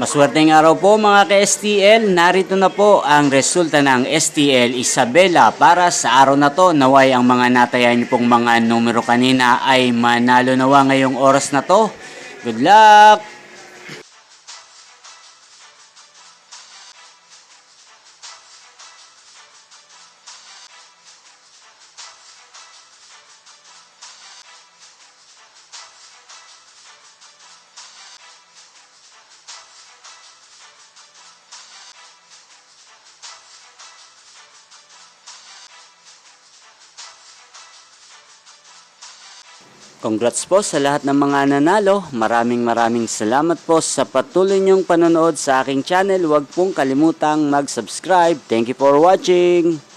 Maswerteng araw po mga ka-STL, narito na po ang resulta ng STL Isabela para sa araw na to. Naway ang mga natayan niyo pong mga numero kanina ay manalo nawa ngayong oras na to. Good luck! Congrats po sa lahat ng mga nanalo. Maraming salamat po sa patuloy niyong panonood sa aking channel. Huwag pong kalimutang mag-subscribe. Thank you for watching.